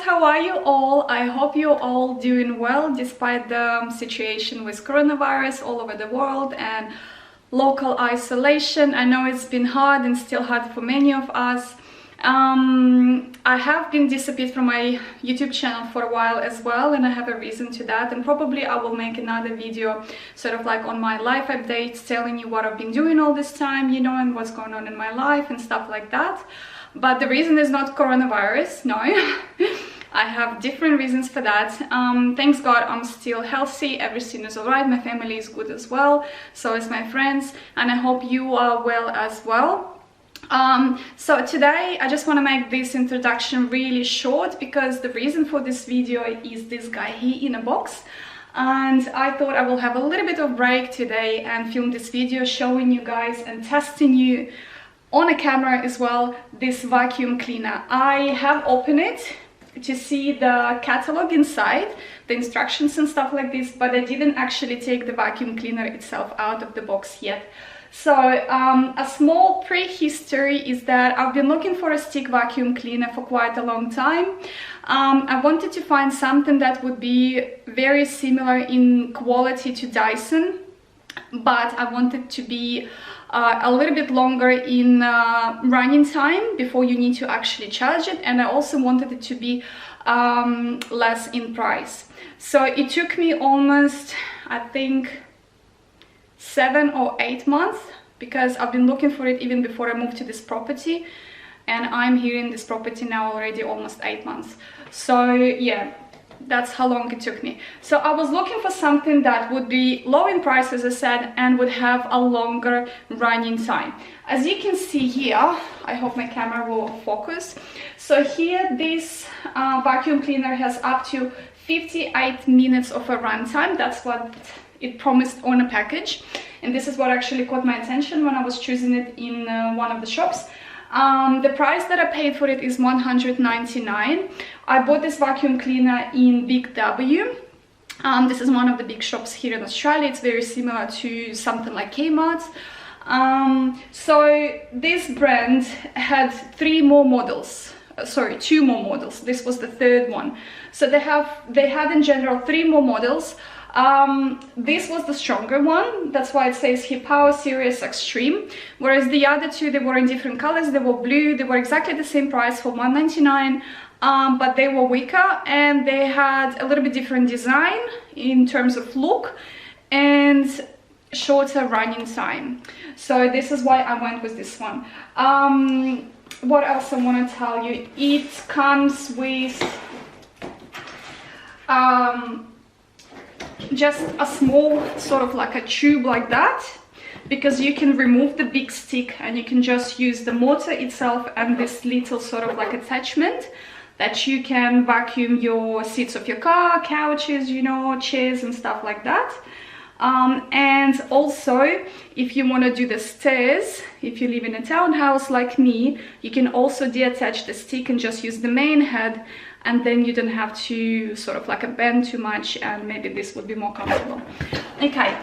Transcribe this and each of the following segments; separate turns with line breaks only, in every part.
how are you all? I hope you're all doing well despite the situation with coronavirus all over the world and local isolation. I know it's been hard and still hard for many of us. I have been disappeared from my YouTube channel for a while as well, and I have a reason to that, and probably I will make another video sort of like on my life updates, telling you what I've been doing all this time, you know, and what's going on in my life and stuff like that. But the reason is not coronavirus, no. I have different reasons for that. Thanks God I'm still healthy, everything is alright, my family is good as well, so is my friends, and I hope you are well as well. So today I just want to make this introduction really short because the reason for this video is this guy here in a box, and I thought I will have a little bit of break today and film this video showing you guys and testing you on a camera as well this vacuum cleaner. I have opened it to see the catalog inside, the instructions and stuff like this, but I didn't actually take the vacuum cleaner itself out of the box yet. So a small prehistory is that I've been looking for a stick vacuum cleaner for quite a long time. I wanted to find something that would be very similar in quality to Dyson, but I wanted to be a little bit longer in running time before you need to actually charge it, and I also wanted it to be less in price. So it took me almost, I think, 7 or 8 months, because I've been looking for it even before I moved to this property, and I'm here in this property now already almost 8 months. So yeah, that's how long it took me. So I was looking for something that would be low in price, as I said, and would have a longer running time. As you can see here, I hope my camera will focus. So here this vacuum cleaner has up to 58 minutes of a run time. That's what it promised on a package, and this is what actually caught my attention when I was choosing it in one of the shops. The price that I paid for it is $199. I bought this vacuum cleaner in BigW. This is one of the big shops here in Australia. It's very similar to something like Kmart. So this brand had 2 more models. This was the third one. So they had in general 3 more models. This was the stronger one, that's why it says here Powerseries Extreme, whereas the other 2, they were in different colors. They were blue, they were exactly the same price for $199, but they were weaker and they had a little bit different design in terms of look and shorter running time. So this is why I went with this one. What else I want to tell you? It comes with just a small sort of like a tube like that, because you can remove the big stick and you can just use the motor itself and this little sort of like attachment that you can vacuum your seats of your car, couches, you know, chairs and stuff like that. And also, if you want to do the stairs, if you live in a townhouse like me, you can also detach the stick and just use the main head, and then you don't have to sort of like bend too much, and maybe this would be more comfortable. Okay,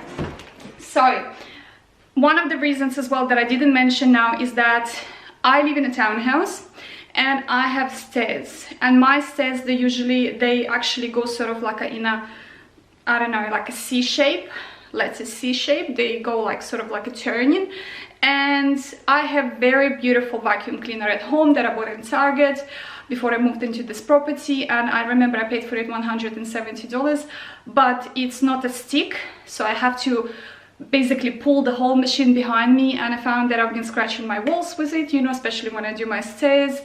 so one of the reasons as well that I didn't mention now is that I live in a townhouse and I have stairs, and my stairs, they actually go sort of like in a, I don't know, like a C shape. Let's say C shape. They go like sort of like a turning, and I have very beautiful vacuum cleaner at home that I bought in Target before I moved into this property, and I remember I paid for it $170, but it's not a stick, so I have to basically pull the whole machine behind me, and I found that I've been scratching my walls with it, you know, especially when I do my stairs,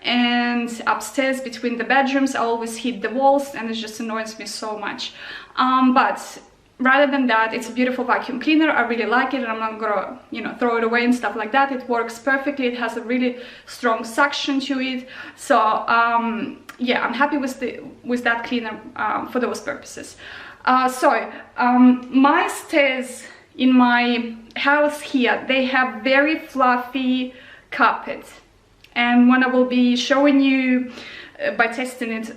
and upstairs between the bedrooms I always hit the walls, and it just annoys me so much. But rather than that, it's a beautiful vacuum cleaner. I really like it, and I'm not gonna, you know, throw it away and stuff like that. It works perfectly. It has a really strong suction to it. So yeah, I'm happy with that cleaner for those purposes. My stairs in my house here, they have very fluffy carpet, and when I will be showing you by testing it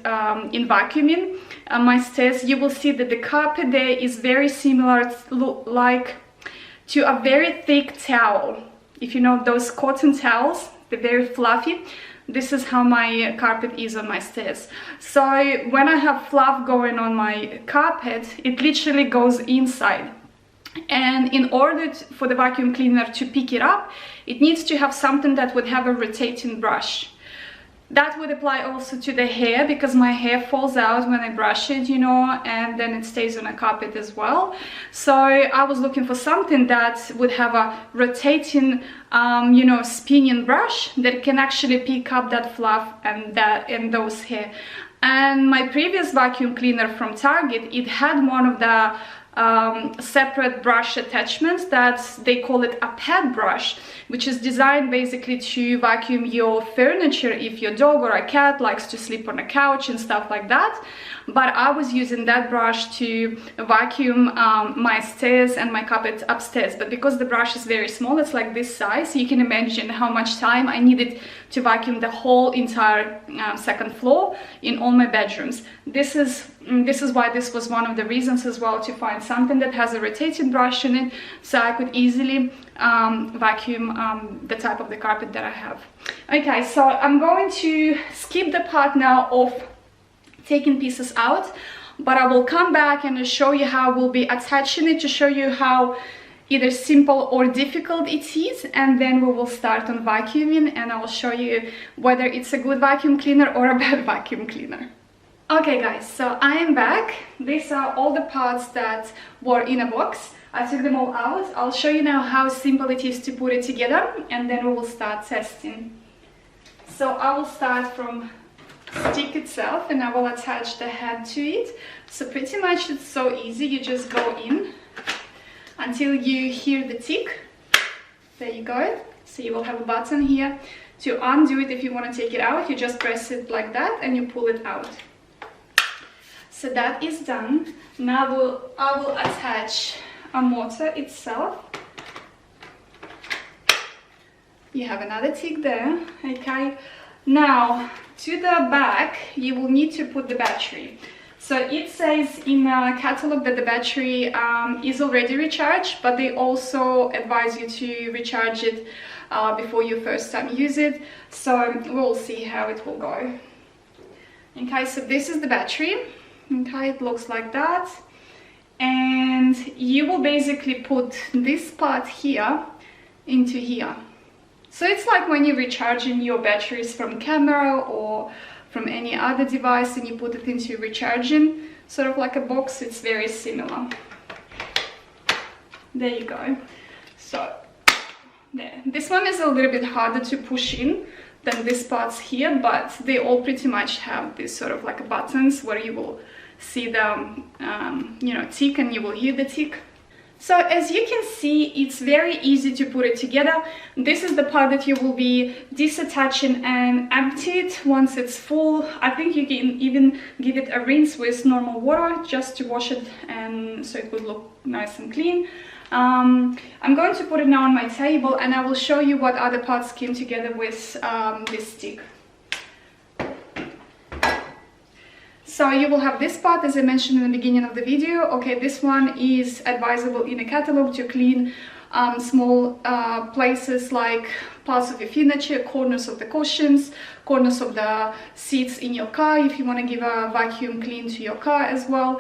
in vacuuming my stairs, you will see that the carpet there is very similar to a very thick towel. If you know those cotton towels, they're very fluffy. This is how my carpet is on my stairs. So when I have fluff going on my carpet, it literally goes inside. And in order for the vacuum cleaner to pick it up, it needs to have something that would have a rotating brush. That would apply also to the hair, because my hair falls out when I brush it, you know, and then it stays on a carpet as well. So I was looking for something that would have a rotating, you know, spinning brush that can actually pick up that fluff and those hair. And my previous vacuum cleaner from Target, it had one of the separate brush attachments that they call it a pad brush, which is designed basically to vacuum your furniture if your dog or a cat likes to sleep on a couch and stuff like that. But I was using that brush to vacuum my stairs and my carpet upstairs. But because the brush is very small, it's like this size, you can imagine how much time I needed to vacuum the whole entire second floor in all my bedrooms. This is why this was one of the reasons as well, to find something that has a rotating brush in it, so I could easily vacuum the type of the carpet that I have. Okay, so I'm going to skip the part now of taking pieces out, but I will come back and show you how we'll be attaching it, to show you how either simple or difficult it is, and then we will start on vacuuming, and I will show you whether it's a good vacuum cleaner or a bad vacuum cleaner. Okay guys, so I am back. These are all the parts that were in a box. I took them all out. I'll show you now how simple it is to put it together, and then we will start testing. So I will start from stick itself, and I will attach the head to it. So pretty much it's so easy. You just go in until you hear the tick. There you go. So you will have a button here to undo it. If you want to take it out, you just press it like that and you pull it out. So that is done. Now I will attach a motor itself. You have another tick there. Okay, now to the back you will need to put the battery. So it says in a catalog that the battery is already recharged, but they also advise you to recharge it before you first time use it. So we'll see how it will go. Okay, so this is the battery. Okay, it looks like that, and you will basically put this part here into here. So it's like when you're recharging your batteries from camera or from any other device, and you put it into recharging, sort of like a box. It's very similar. There you go. So there. This one is a little bit harder to push in than these parts here, but they all pretty much have this sort of like buttons where you will see the you know, tick, and you will hear the tick. So as you can see, it's very easy to put it together. This is the part that you will be disattaching and empty it once it's full. I think you can even give it a rinse with normal water just to wash it, and so it would look nice and clean. I'm going to put it now on my table, and I will show you what other parts came together with this stick. So you will have this part, as I mentioned in the beginning of the video. Okay, this one is advisable in a catalog to clean small places like parts of your furniture, corners of the cushions, corners of the seats in your car, if you want to give a vacuum clean to your car as well.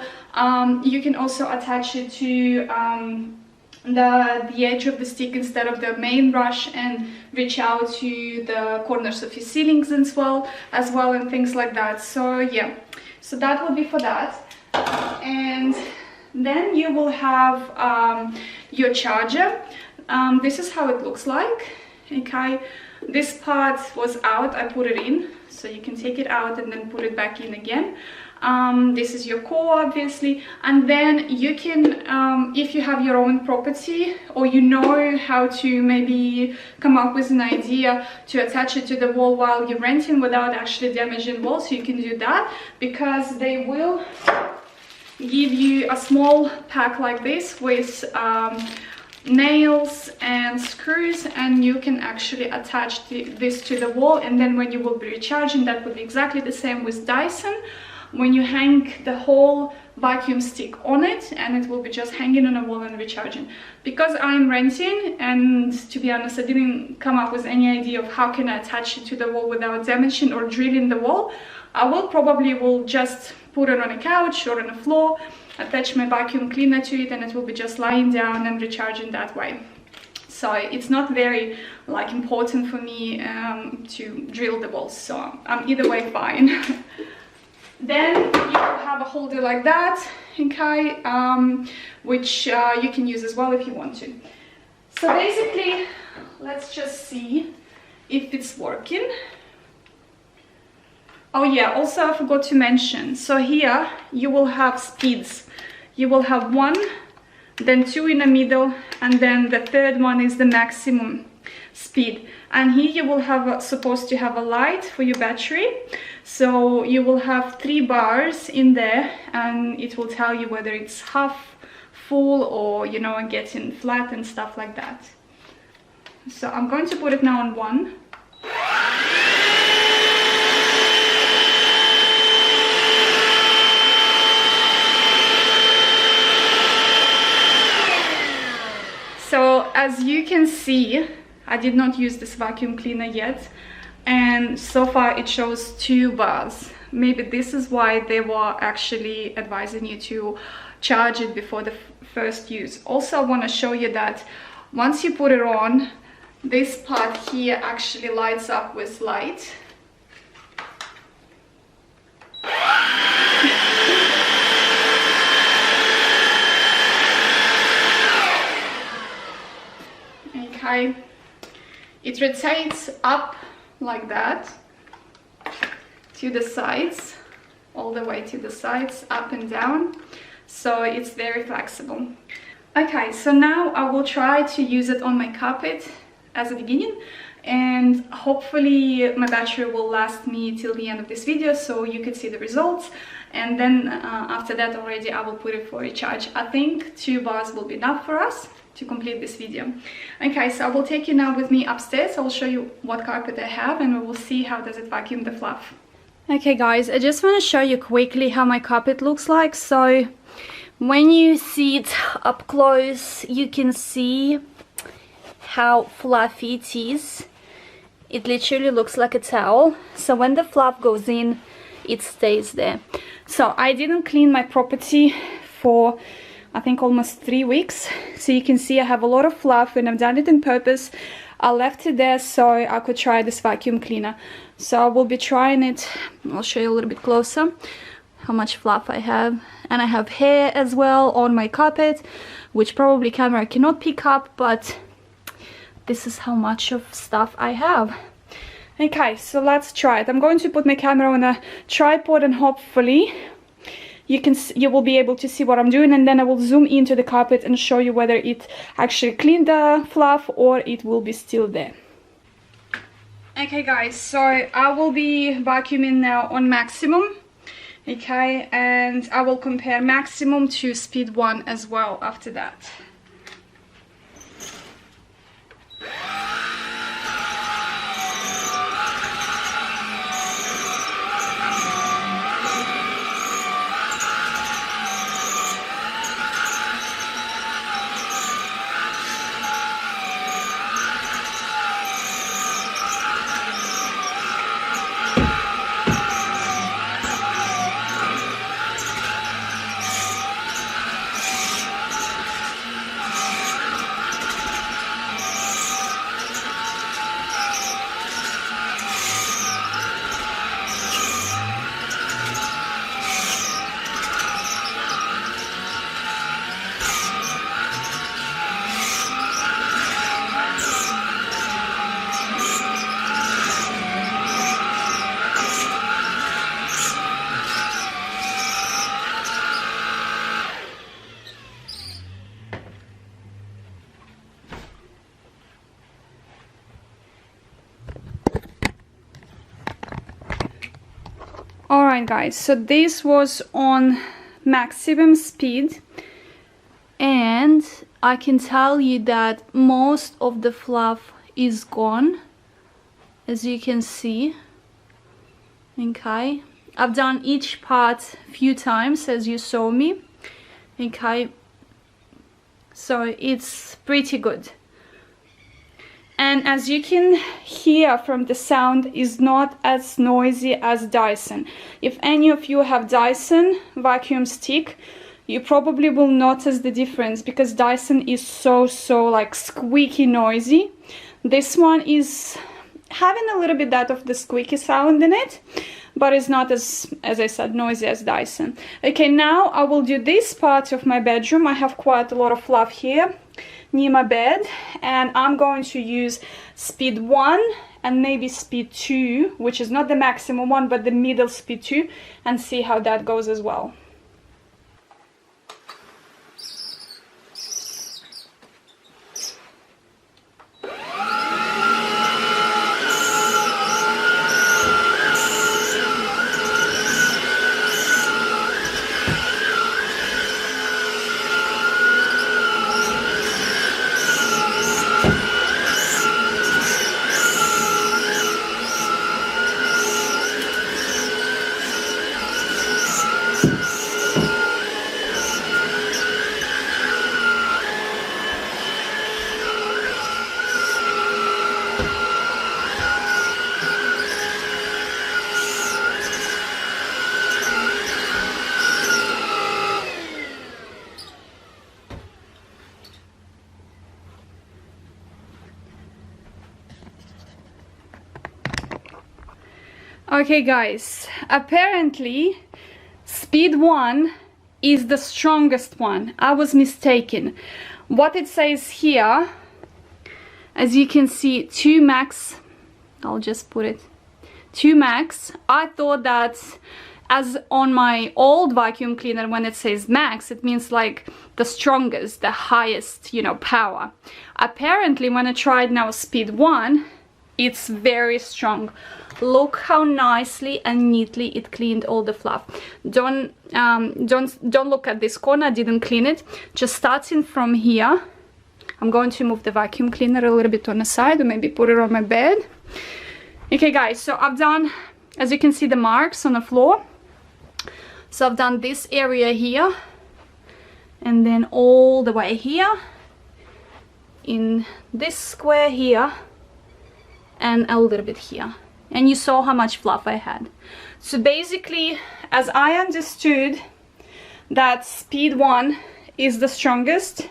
You can also attach it to the edge of the stick instead of the main brush, and reach out to the corners of your ceilings as well, and things like that. So yeah, so that will be for that. And then you will have your charger. This is how it looks like. Okay, this part was out, I put it in, so you can take it out and then put it back in again. This is your core, obviously, and then you can, if you have your own property, or you know how to maybe come up with an idea to attach it to the wall while you're renting without actually damaging walls, you can do that, because they will give you a small pack like this with nails and screws, and you can actually attach this to the wall, and then when you will be recharging, that would be exactly the same with Dyson. when you hang the whole vacuum stick on it, and it will be just hanging on a wall and recharging. Because I'm renting, and to be honest, I didn't come up with any idea of how can I attach it to the wall without damaging or drilling the wall, I will just put it on a couch or on the floor, attach my vacuum cleaner to it, and it will be just lying down and recharging that way. So it's not very like important for me to drill the walls, so I'm either way fine. Then you will have a holder like that, okay, which you can use as well if you want to. So basically, let's just see if it's working. Oh yeah, also I forgot to mention, so here you will have speeds. You will have 1, then 2 in the middle, and then the third one is the maximum speed. And here you will have supposed to have a light for your battery, so you will have 3 bars in there, and it will tell you whether it's half full or, you know, getting flat and stuff like that. So I'm going to put it now on 1. So as you can see, I did not use this vacuum cleaner yet, and so far it shows 2 bars. Maybe this is why they were actually advising you to charge it before the first use. Also, I want to show you that once you put it on, this part here actually lights up with light. Okay, it rotates up like that to the sides, all the way to the sides, up and down, so it's very flexible. Okay, so now I will try to use it on my carpet as a beginning, and hopefully my battery will last me till the end of this video, so you can see the results. And then after that already I will put it for a charge. I think 2 bars will be enough for us to complete this video. Okay, so I will take you now with me upstairs. I will show you what carpet I have, and we will see how does it vacuum the fluff. Okay guys, I just want to show you quickly how my carpet looks like. So when you see it up close, you can see how fluffy it is. It literally looks like a towel. So when the fluff goes in, it stays there. So I didn't clean my property for I think almost 3 weeks. So you can see I have a lot of fluff, and I've done it on purpose. I left it there so I could try this vacuum cleaner. So I will be trying it. I'll show you a little bit closer how much fluff I have. And I have hair as well on my carpet, which probably camera cannot pick up, but this is how much of stuff I have. Okay, so let's try it. I'm going to put my camera on a tripod, and hopefully you will be able to see what I'm doing, and then I will zoom into the carpet and show you whether it actually cleaned the fluff or it will be still there. Okay guys, so I will be vacuuming now on maximum. Okay, and I will compare maximum to speed 1 as well after that. Alright guys, so this was on maximum speed, and I can tell you that most of the fluff is gone, as you can see. Okay, I've done each part a few times, as you saw me. Okay, so it's pretty good. And as you can hear from the sound, is not as noisy as Dyson. If any of you have Dyson vacuum stick, you probably will notice the difference, because Dyson is so like squeaky noisy. This one is having a little bit that of the squeaky sound in it, but it's not as I said, noisy as Dyson. Okay, now I will do this part of my bedroom. I have quite a lot of fluff here near my bed, and I'm going to use speed 1 and maybe speed 2, which is not the maximum one, but the middle speed 2, and see how that goes as well. Okay guys, apparently speed 1 is the strongest one. I was mistaken. What it says here, as you can see, 2 max, I'll just put it 2 max. I thought that, as on my old vacuum cleaner, when it says max, it means like the strongest, the highest, you know, power. Apparently when I tried now speed 1, it's very strong. Look how nicely and neatly it cleaned all the fluff. Don't look at this corner, I didn't clean it. Just starting from here, I'm going to move the vacuum cleaner a little bit on the side, or maybe put it on my bed. Okay guys, so I've done, as you can see, the marks on the floor. So I've done this area here, and then all the way here, in this square here, and a little bit here. And you saw how much fluff I had. So basically, as I understood, that speed 1 is the strongest,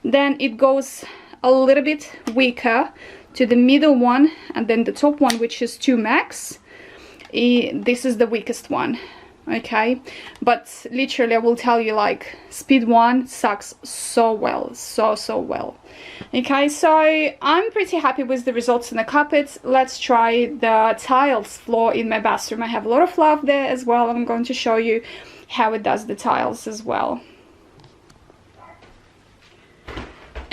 then it goes a little bit weaker to the middle one, and then the top one, which is 2 max. This is the weakest one. Okay, but literally I will tell you, like, speed 1 sucks so well, so well. Okay, so I'm pretty happy with the results in the carpet. Let's try the tiles floor in my bathroom. I have a lot of fluff there as well. I'm going to show you how it does the tiles as well.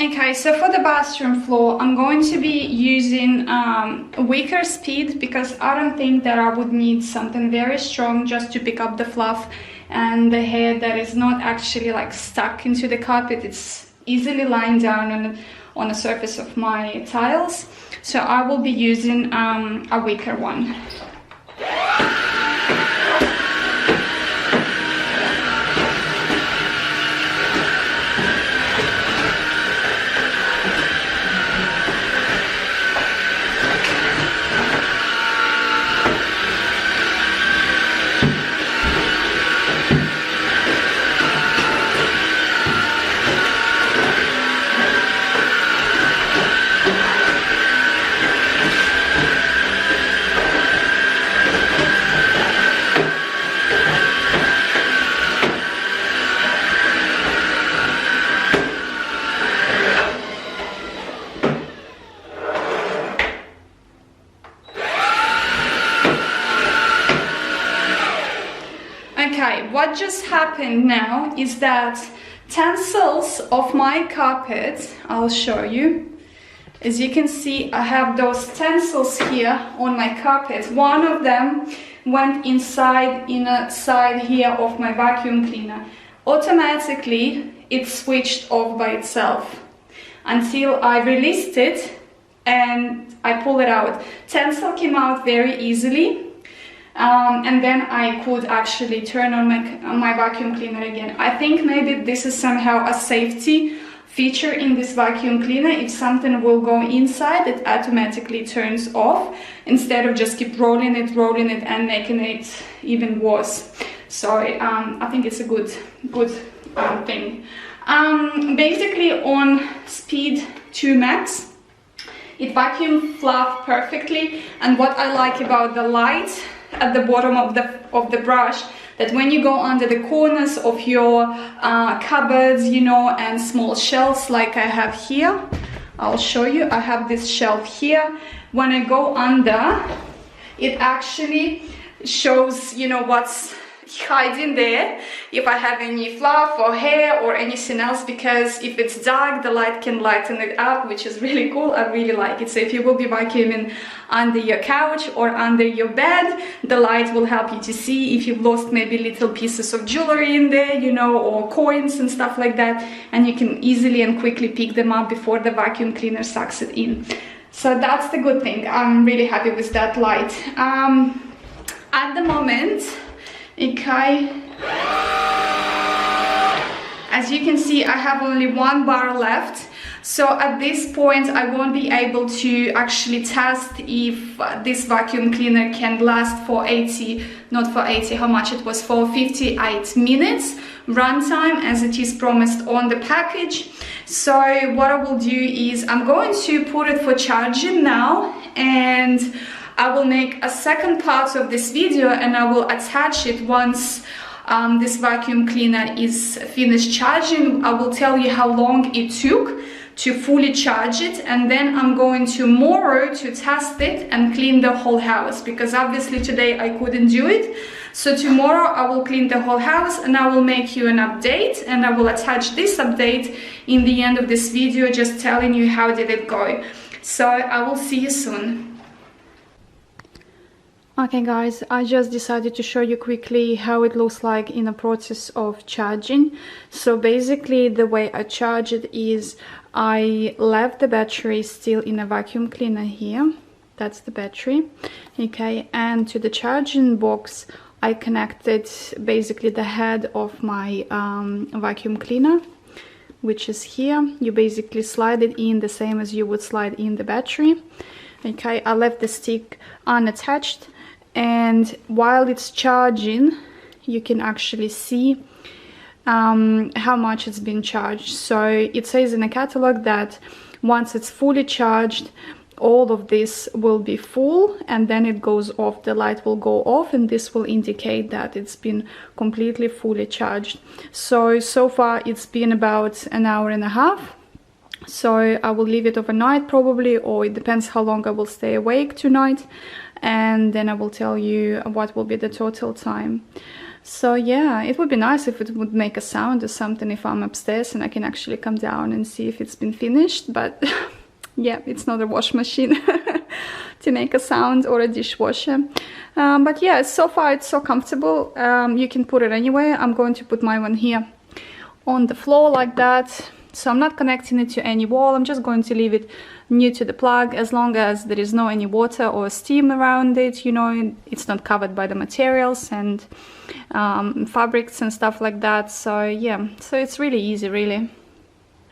Okay, so for the bathroom floor, I'm going to be using a weaker speed, because I don't think that I would need something very strong just to pick up the fluff and the hair that is not actually like stuck into the carpet. It's easily lying down on the surface of my tiles. So I will be using a weaker one. Okay, what just happened now is that stencils of my carpet, I'll show you. As you can see, I have those stencils here on my carpet. One of them went inside here of my vacuum cleaner. Automatically, it switched off by itself until I released it and I pulled it out. Stencil came out very easily. and then I could actually turn on my vacuum cleaner again. I think maybe this is somehow a safety feature in this vacuum cleaner. If something will go inside, it automatically turns off instead of just keep rolling it and making it even worse. So I think it's a good thing. Basically on speed 2 max, it vacuum fluff perfectly. And what I like about the light at the bottom of the brush, that when you go under the corners of your cupboards, you know, and small shelves like I have here, I'll show you. I have this shelf here. When I go under, it actually shows, you know, what's hiding there, if I have any fluff or hair or anything else, because if it's dark, the light can lighten it up, which is really cool. I really like it. So if you will be vacuuming under your couch or under your bed, the light will help you to see if you've lost maybe little pieces of jewelry in there, you know, or coins and stuff like that, and you can easily and quickly pick them up before the vacuum cleaner sucks it in. So that's the good thing. I'm really happy with that light. At the moment, okay, as you can see, I have only 1 bar left. So at this point, I won't be able to actually test if this vacuum cleaner can last for 80, not for 80, how much it was, for 58 minutes runtime, as it is promised on the package. So what I will do is I'm going to put it for charging now, and I will make a second part of this video and I will attach it once this vacuum cleaner is finished charging. I will tell you how long it took to fully charge it, and then I'm going tomorrow to test it and clean the whole house, because obviously today I couldn't do it. So tomorrow I will clean the whole house and I will make you an update, and I will attach this update in the end of this video, just telling you how did it go. So I will see you soon. Okay guys, I just decided to show you quickly how it looks like in the process of charging. So basically the way I charge it is I left the battery still in a vacuum cleaner here. That's the battery. Okay, and to the charging box I connected basically the head of my vacuum cleaner, which is here. You basically slide it in the same as you would slide in the battery. Okay, I left the stick unattached, and while it's charging you can actually see how much it's been charged. So it says in the catalog that once it's fully charged, all of this will be full, and then it goes off, the light will go off, and this will indicate that it's been completely fully charged. So far it's been about an hour and a half. So I will leave it overnight probably, or it depends how long I will stay awake tonight, and then I will tell you what will be the total time. So yeah, it would be nice if it would make a sound or something if I'm upstairs and I can actually come down and see if it's been finished, but yeah, it's not a wash machine to make a sound, or a dishwasher. But yeah, so far it's so comfortable. You can put it anywhere. I'm going to put my one here on the floor like that. So I'm not connecting it to any wall. I'm just going to leave it near to the plug, as long as there is no any water or steam around it, you know, it's not covered by the materials and fabrics and stuff like that. So yeah, so it's really easy, really.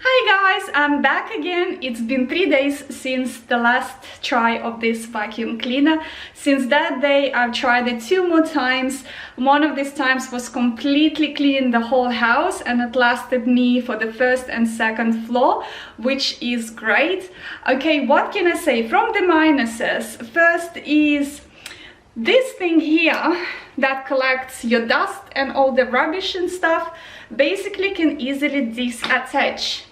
Hi guys, I'm back again. It's been 3 days since the last try of this vacuum cleaner. Since that day I've tried it 2 more times. One of these times was completely clean the whole house, and it lasted me for the 1st and 2nd floor, which is great. Okay, what can I say? From the minuses, first is this thing here that collects your dust and all the rubbish and stuff, basically can easily disattach,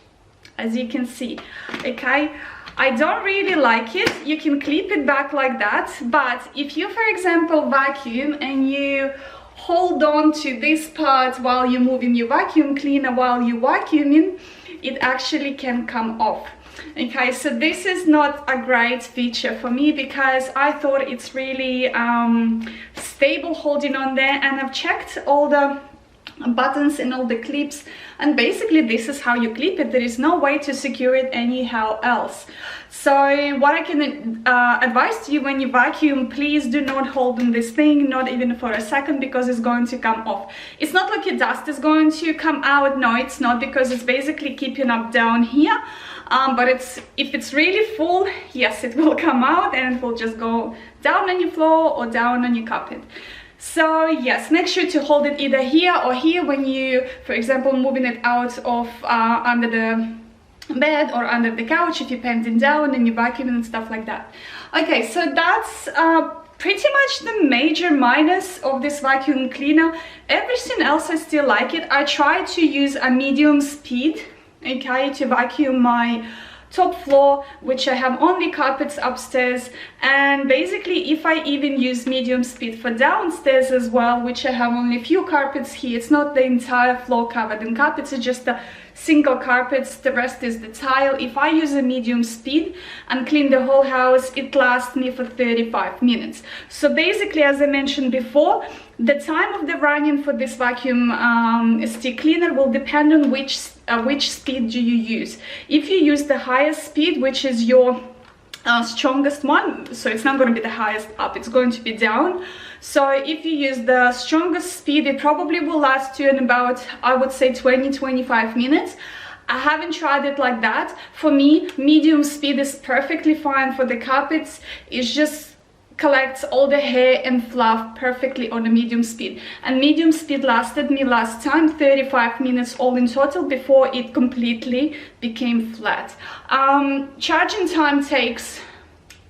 as you can see. Okay, I don't really like it. You can clip it back like that, but if you, for example, vacuum and you hold on to this part while you're moving your vacuum cleaner while you're vacuuming, it actually can come off. Okay, so this is not a great feature for me, because I thought it's really stable holding on there, and I've checked all the buttons and all the clips, and basically this is how you clip it. There is no way to secure it anyhow else. So what I can advise to you, when you vacuum, please do not hold on this thing, not even for a second, because it's going to come off. It's not like your dust is going to come out, no it's not, because it's basically keeping up down here. But if it's really full, yes, it will come out and it will just go down on your floor or down on your carpet. So yes, make sure to hold it either here or here when you, for example, moving it out of under the bed or under the couch, if you're painting down and you vacuum and stuff like that. Okay, so that's pretty much the major minus of this vacuum cleaner. Everything else I still like it. I try to use a medium speed, okay, to vacuum my top floor, which I have only carpets upstairs, and basically if I even use medium speed for downstairs as well, which I have only a few carpets here, it's not the entire floor covered in carpets, it's just the single carpets, the rest is the tile. If I use a medium speed and clean the whole house, it lasts me for 35 minutes. So basically, as I mentioned before, the time of the running for this vacuum stick cleaner will depend on which speed do you use. If you use the highest speed, which is your strongest one, so it's not going to be the highest up, it's going to be down. So if you use the strongest speed, it probably will last you in about, I would say, 20-25 minutes. I haven't tried it like that. For me, medium speed is perfectly fine for the carpets. It just collects all the hair and fluff perfectly on a medium speed, and medium speed lasted me last time 35 minutes all in total before it completely became flat. Charging time takes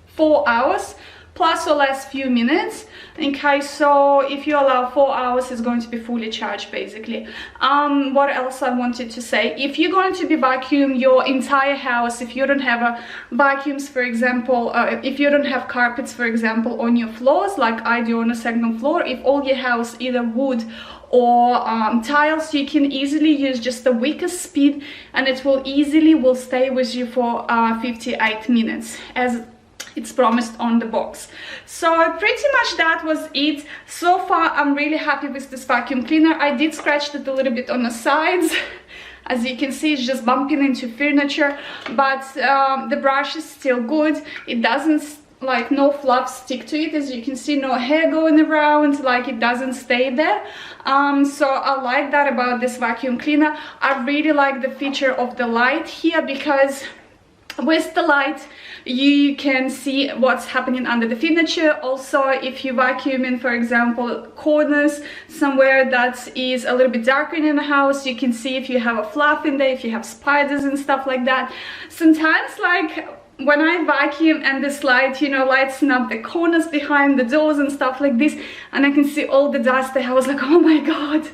4 hours plus or less few minutes. Okay, so if you allow 4 hours, it's going to be fully charged basically. What else I wanted to say? If you're going to be vacuum your entire house, if you don't have vacuums, for example, if you don't have carpets, for example, on your floors, like I do on a second floor, if all your house either wood or tiles, you can easily use just the weakest speed and it will stay with you for 58 minutes as it's promised on the box. So pretty much that was it. So far I'm really happy with this vacuum cleaner. I did scratch it a little bit on the sides. As you can see, it's just bumping into furniture, but the brush is still good. It doesn't, like, no fluff stick to it. As you can see, no hair going around, like it doesn't stay there. So I like that about this vacuum cleaner. I really like the feature of the light here, because with the light you can see what's happening under the furniture. Also, if you vacuum in, for example, corners somewhere that is a little bit darker in the house, you can see if you have a fluff in there, if you have spiders and stuff like that. Sometimes, like when I vacuum and this light, you know, lights up the corners behind the doors and stuff like this, and I can see all the dust there, I was like, oh my god,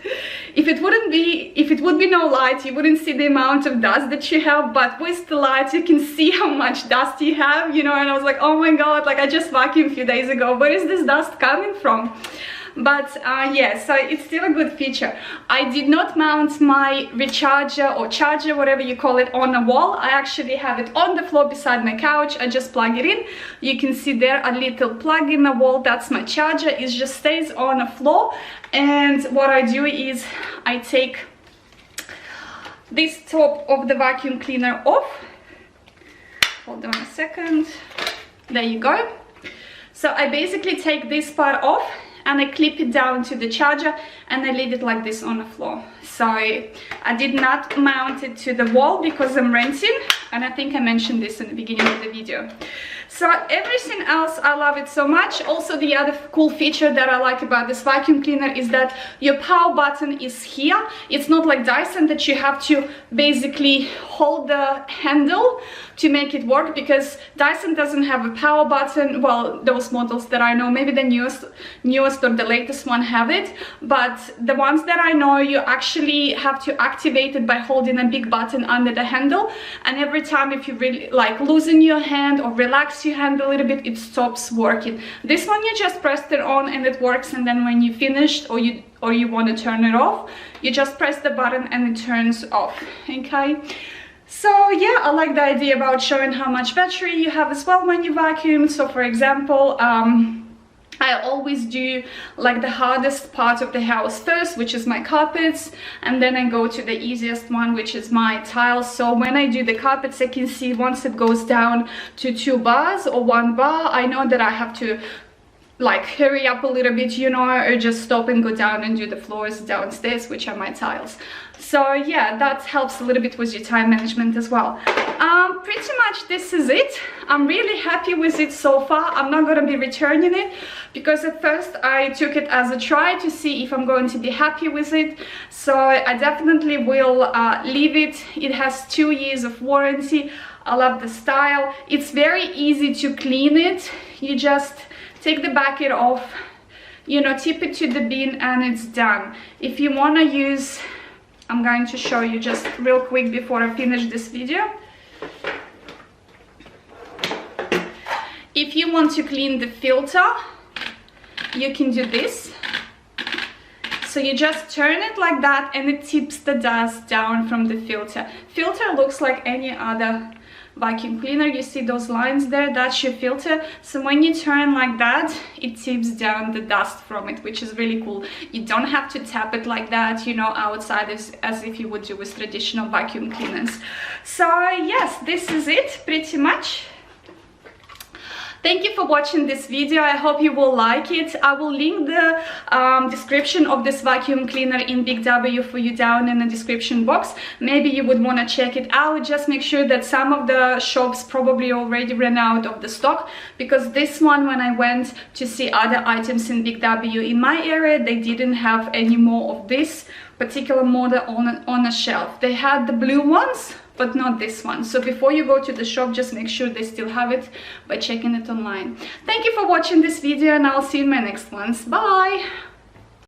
if it would be no light, you wouldn't see the amount of dust that you have, but with the light you can see how much dust you have, you know. And I was like, oh my god, like I just vacuumed a few days ago, where is this dust coming from? But yeah, so it's still a good feature. I did not mount my recharger or charger, whatever you call it, on a wall. I actually have it on the floor beside my couch. I just plug it in. You can see there a little plug in the wall. That's my charger. It just stays on the floor. And what I do is I take this top of the vacuum cleaner off. Hold on a second. There you go. So I basically take this part off and I clip it down to the charger and I leave it like this on the floor. So I did not mount it to the wall because I'm renting, and I think I mentioned this in the beginning of the video. So everything else, I love it so much. Also, the other cool feature that I like about this vacuum cleaner is that your power button is here. It's not like Dyson that you have to basically hold the handle to make it work, because Dyson doesn't have a power button. Well, those models that I know, maybe the newest or the latest one have it, but the ones that I know, you actually have to activate it by holding a big button under the handle, and every time if you really like loosen your hand or relax your hand a little bit, it stops working. This one, you just press it on and it works, and then when you finished or you want to turn it off, you just press the button and it turns off. Okay, so yeah, I like the idea about showing how much battery you have as well when you vacuum. So for example, I always do like the hardest part of the house first, which is my carpets, and then I go to the easiest one, which is my tiles. So when I do the carpets, I can see once it goes down to 2 bars or 1 bar, I know that I have to like hurry up a little bit, you know, or just stop and go down and do the floors downstairs, which are my tiles. So yeah, that helps a little bit with your time management as well. Pretty much this is it. I'm really happy with it so far. I'm not going to be returning it because at first I took it as a try to see if I'm going to be happy with it. So I definitely will leave it. It has 2 years of warranty. I love the style. It's very easy to clean it. You just take the bucket off, you know, tip it to the bin and it's done. If you want to use, I'm going to show you just real quick before I finish this video. If you want to clean the filter, you can do this. So you just turn it like that and it tips the dust down from the filter. Filter looks like any other vacuum cleaner. You see those lines there? That's your filter. So when you turn like that, it tips down the dust from it, which is really cool. You don't have to tap it like that, you know, outside as if you would do with traditional vacuum cleaners. So yes, this is it pretty much. Thank you for watching this video. I hope you will like it. I will link the description of this vacuum cleaner in BigW for you down in the description box. Maybe you would want to check it out. Just make sure that some of the shops probably already ran out of the stock, because this one, when I went to see other items in BigW in my area, they didn't have any more of this particular model on a shelf. They had the blue ones, but not this one. So before you go to the shop, just make sure they still have it by checking it online. Thank you for watching this video, and I'll see you in my next ones. Bye!